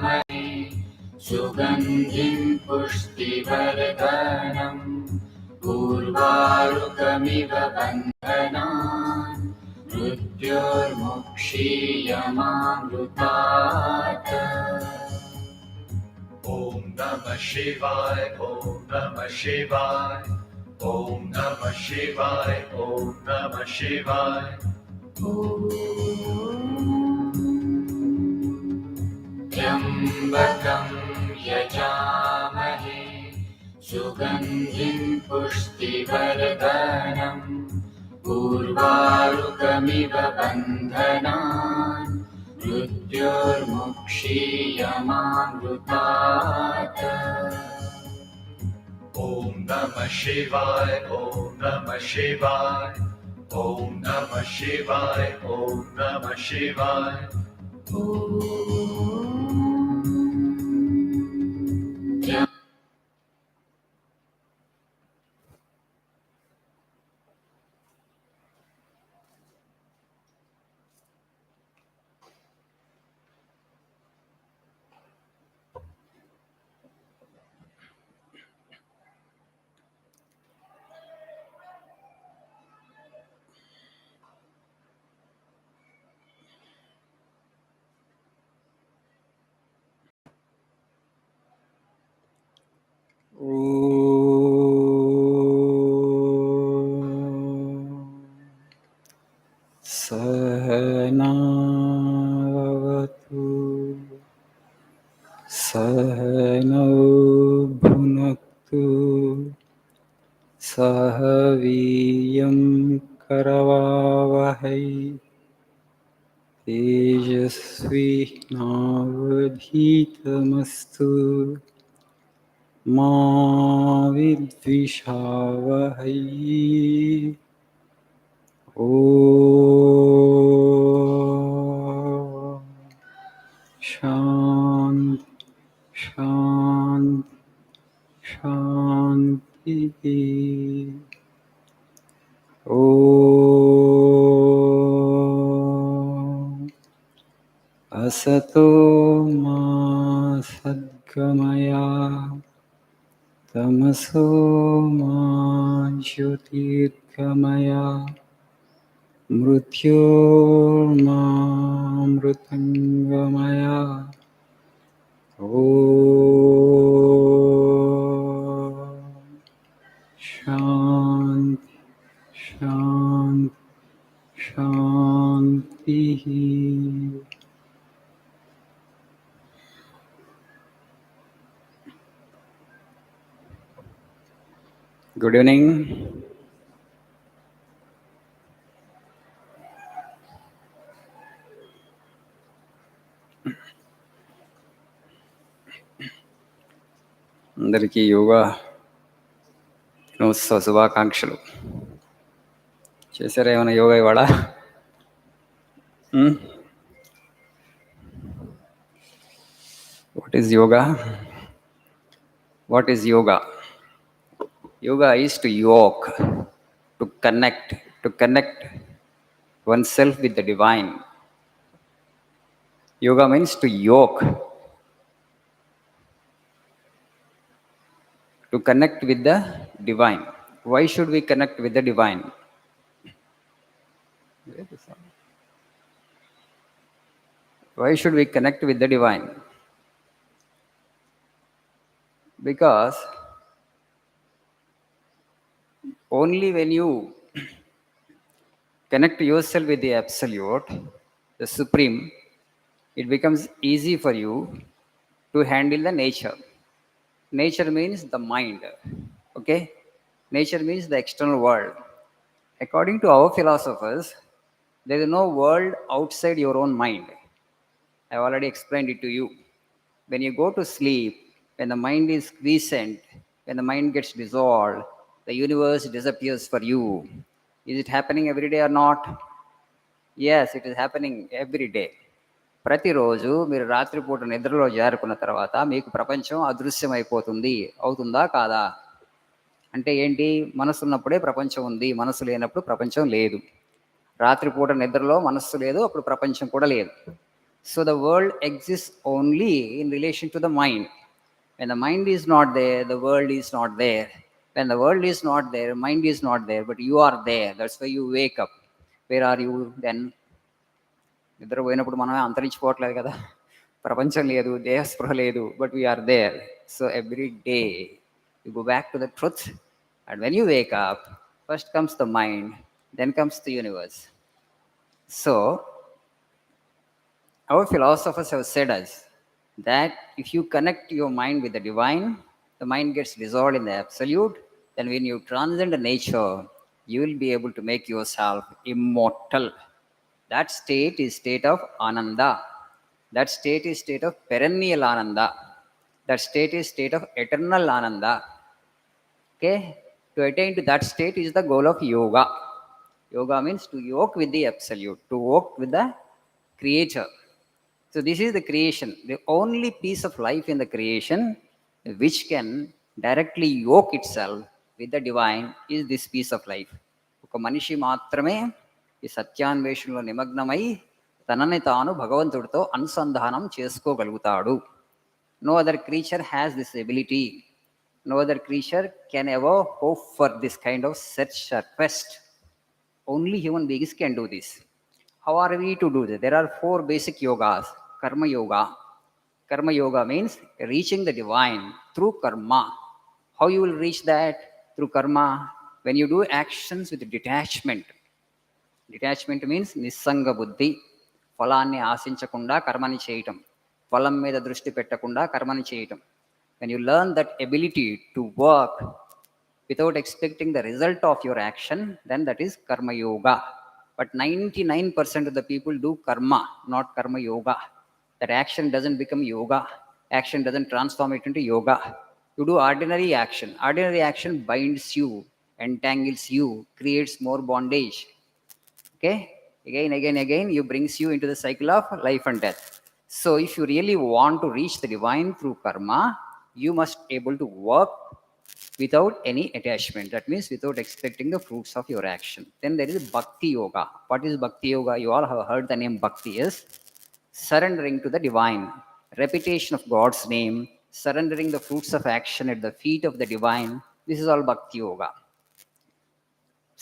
यजामहे सुगन्धिं पुष्टिवर्धनम् उर्वारुकमिव बन्धनान् मृत्योर्मुक्षीयमामृतात्। Om Namah Shivaya, Om Namah Shivaya, Om Namah Shivaya, Om Namah Shivaya. त्र्यम्बकं यजामहे सुगन्धिं पुष्टिवर्धनम् उर्वारुकमिव बन्धनान् मृत्योर्मुक्षीयमामृतात्। Om Namah Shivaya, Om Namah Shivaya, Om Namah Shivaya, Om Namah Shivaya. सहनावतु सहनौ भुनक्तु सह वीर्यं करवावहै तेजस्विनावधीतमस्तु मा विद्विषावहै। ॐ शान्ति शान्ति शान्तिः। ॐ असतो मा सद्गमय तमसो मा ज्योतिर्गमय मृत्योर्मामृतङ्गमय। ॐ शान्ति शान्ति शान्तिः। Good evening. అందరికీ యోగా దినోత్సవ శుభాకాంక్షలు. చేశారా ఏమైనా యోగా ఇవాళ? What is yoga? What is yoga? Yoga is to yoke, to connect oneself with the divine. Yoga means to yoke, to connect with the divine. Why should we connect with the divine? Why should we connect with the divine? Because only when you connect yourself with the absolute, the supreme, it becomes easy for you to handle the nature. Nature means the mind. Okay? Nature means the external world. According to our philosophers, there is no world outside your own mind. I have already explained it to you. When you go to sleep, when the mind is quiescent, when the mind gets dissolved, the universe disappears for you. Is it happening every day or not? Yes, it is happening every day. ప్రతిరోజు మీరు రాత్రిపూట నిద్రలో జారుకున్న తర్వాత మీకు ప్రపంచం అదృశ్యమైపోతుంది. అవుతుందా కాదా? అంటే ఏంటి? మనసు ఉన్నప్పుడే ప్రపంచం ఉంది, మనసు లేనప్పుడు ప్రపంచం లేదు. రాత్రిపూట నిద్రలో మనస్సు లేదు, అప్పుడు ప్రపంచం కూడా లేదు. So the world exists only in relation to the mind. When the mind is not there, the world is not there. When the world is not there, mind is not there, but you are there. That's why you wake up. Where are you then? నిద్ర పోయినప్పుడు మనమే అంతరించిపోవట్లేదు కదా, ప్రపంచం లేదు, దేహస్పృహ లేదు, but we are there. So every day you go back to the truth, and when you wake up, first comes the mind, then comes the universe. So our philosophers have said us that if you connect your mind with the divine, the mind gets dissolved in the absolute. Then when you transcend nature, you will be able to make yourself immortal. That state is state of ananda. That state is state of perennial ananda. That state is state of eternal ananda. Okay? To attain to that state is the goal of yoga. Yoga means to yoke with the absolute, to walk with the creator. So this is the creation. The only piece of life in the creation which can directly yoke itself with the divine is this piece of life. ఒక మనిషి మాత్రమే ఈ సత్యాన్వేషణలో నిమగ్నమై తనని తాను భగవంతుడితో అనుసంధానం చేసుకోగలుగుతాడు. No other creature has this ability. No other creature can ever hope for this kind of search or quest. Only human beings can do this. How are we to do this? There are 4 basic yogas. Karma yoga. Karma yoga means reaching the divine through karma. How you will reach that? Through karma. When you do actions with detachment. Detachment means nissanga buddhi. ఫలాన్ని ఆశించకుండా కర్మని చేయటం, ఫలం మీద దృష్టి పెట్టకుండా కర్మని చేయటం. When you learn that ability to work without expecting the result of your action, then that is karma yoga. But 99% of the people do karma, not karma yoga. That action doesn't become yoga. Action doesn't transform it into yoga. You do ordinary action. Ordinary action binds you, entangles you, creates more bondage. Okay? Again, you brings you into the cycle of life and death. So if you really want to reach the divine through karma, you must able to work without any attachment. That means without expecting the fruits of your action. Then there is bhakti yoga. What is bhakti yoga? You all have heard the name bhakti is surrendering to the divine, repetition of God's name, surrendering the fruits of action at the feet of the divine. This is all bhakti yoga.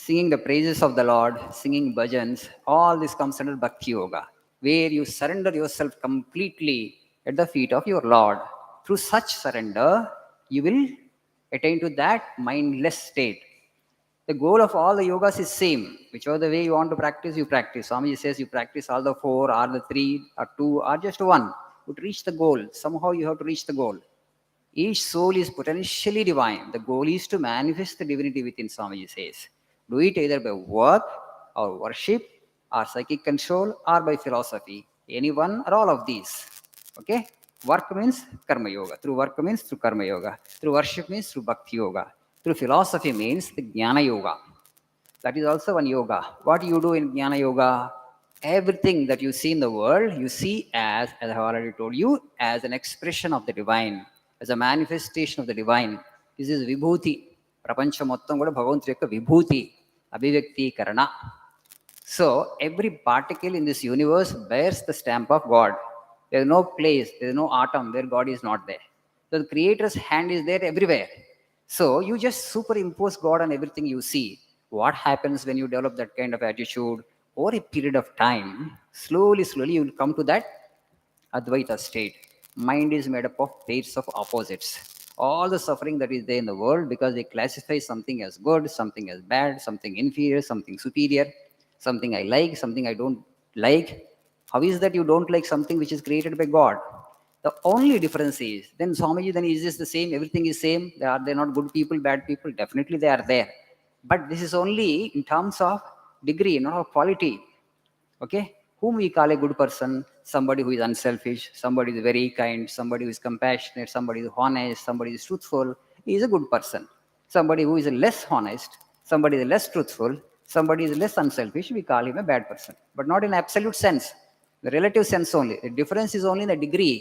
Singing the praises of the Lord, singing bhajans, all this comes under bhakti yoga, where you surrender yourself completely at the feet of your Lord. Through such surrender, you will attain to that mindless state. The goal of all the yogas is same. Whichever the way you want to practice, you practice. Swamiji says you practice all the 4 or the 3 or 2 or just 1. But reach the goal. Somehow you have to reach the goal. Each soul is potentially divine. The goal is to manifest the divinity within, Swamiji says. Do it either by work or worship or psychic control or by philosophy. Any one or all of these. Okay? Work means karma yoga. Through work means through karma yoga. Through worship means through bhakti yoga. Through philosophy means the jnana yoga. That is also one yoga. What do you do in jnana yoga? Everything that you see in the world, you see as I have already told you, as an expression of the divine, as a manifestation of the divine. This is vibhuti. ప్రపంచం మొత్తం కూడా భగవంతుడి యొక్క విభూతి, అభివ్యక్తీకరణ. So every particle in this universe bears the stamp of God. There is no place, there is no atom where God is not there. So the Creator's hand is there everywhere. So you just superimpose God on everything you see. What happens when you develop that kind of attitude over a period of time? Slowly you will come to that Advaita state. Mind is made up of pairs of opposites. All the suffering that is there in the world, because they classify something as good, something as bad, something inferior, something superior, something I like, something I don't like. How is that you don't like something which is created by God? The only difference is, then Swamiji, then is this the same? Everything is same? They are not good people, bad people? Definitely they are there. But this is only in terms of degree, not of quality. Okay? Whom we call a good person? Somebody who is unselfish, somebody who is very kind, somebody who is compassionate, somebody who is honest, somebody who is truthful. He is a good person. Somebody who is less honest, somebody who is less truthful, somebody who is less unselfish, we call him a bad person. But not in absolute sense. The relative sense only. The difference is only in the degree.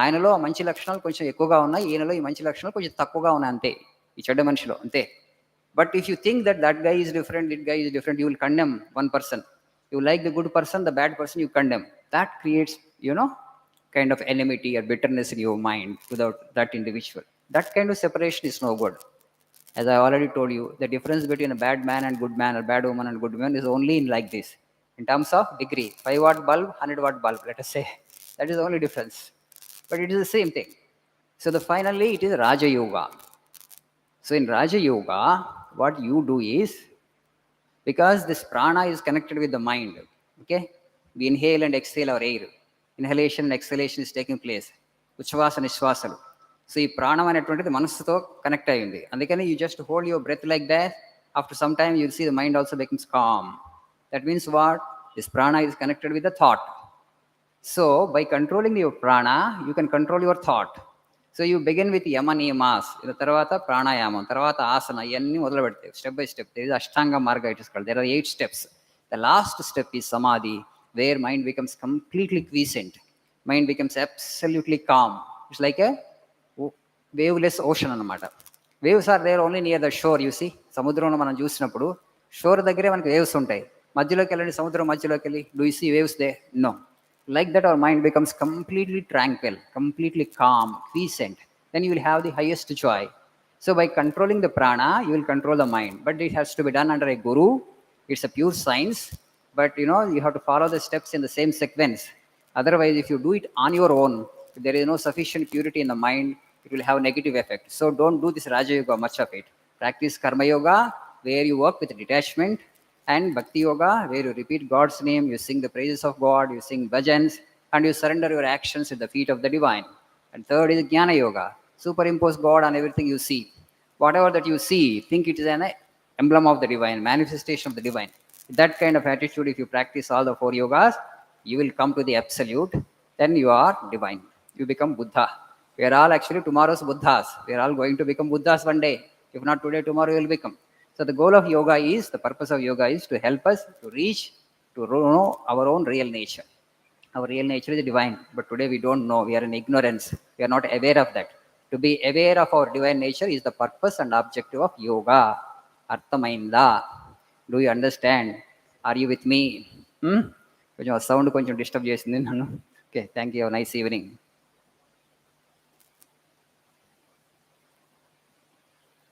ఆయనలో మంచి లక్షణాలు కొంచెం ఎక్కువగా ఉన్నాయి, ఈయనలో ఈ మంచి లక్షణాలు కొంచెం తక్కువగా ఉన్నాయి అంతే, ఈ చెడ్డ మనిషిలో అంతే. But if you think that guy is different, that guy is different, you will condemn one person. You like the good person, the bad person you condemn. That creates kind of enmity or bitterness in your mind without that individual. That kind of separation is no good. As I already told you, the difference between a bad man and good man, or bad woman and good woman, is only in like this. In terms of degree, 5-watt bulb, 100-watt bulb, let us say. That is the only difference. But it is the same thing. So finally, it is Raja Yoga. So in Raja Yoga, what you do is, because this prana is connected with the mind, okay? We inhale and exhale our air. Inhalation and exhalation is taking place. Uchvasa nishvasalu. So ఈ ప్రాణం అనేటువంటిది మనస్సుతో connect అయ్యింది. అందుకని you just hold your breath like that. After some time, you'll see the mind also becomes calm. That means what? This prana is connected with the thought. So by controlling your prana, you can control your thought. So you begin with yama niyamas, తర్వాత ప్రాణాయామం, తర్వాత ఆసన, ఇవన్నీ మొదలు పెడతాయి step by step. There is Ashtanga Marga, it is called. There are 8 steps. The last step is samadhi, where mind becomes completely quiescent. Mind becomes absolutely calm. It's like a waveless ocean అన్నమాట. Waves are there only near the shore, you see. సముద్రంలో మనం చూసినప్పుడు షోర్ దగ్గరే మనకి waves ఉంటాయి. మధ్యలోకి వెళ్ళండి, సముద్రం మధ్యలోకి వెళ్ళి, do you see waves they? No. Like that, our mind becomes completely tranquil, completely calm, quiescent. Then you will have the highest joy. So by controlling the prana, you will control the mind. But it has to be done under a guru. It's a pure science. But you have to follow the steps in the same sequence. Otherwise, if you do it on your own, if there is no sufficient purity in the mind, it will have a negative effect. So don't do this Raja Yoga, much of it. Practice Karma Yoga, where you work with detachment, and Bhakti Yoga, where you repeat God's name, you sing the praises of God, you sing bhajans, and you surrender your actions at the feet of the divine. And third is Jnana Yoga. Superimpose God on everything you see. Whatever that you see, think it is an emblem of the divine, manifestation of the divine. With that kind of attitude, if you practice all the 4 yogas, you will come to the absolute. Then you are divine. You become Buddha. We are all actually tomorrow's Buddhas. We are all going to become Buddhas one day. If not today, tomorrow you will become. So the goal of yoga is, the purpose of yoga is to help us to reach, to know our own real nature. Our real nature is divine, but today we don't know. We are in ignorance. We are not aware of that. To be aware of our divine nature is the purpose and objective of yoga. Arthamainda. Do you understand? Are you with me? కొంచెం sound కొంచెం disturb చేసింది నన్ను. Okay, thank you. Nice evening.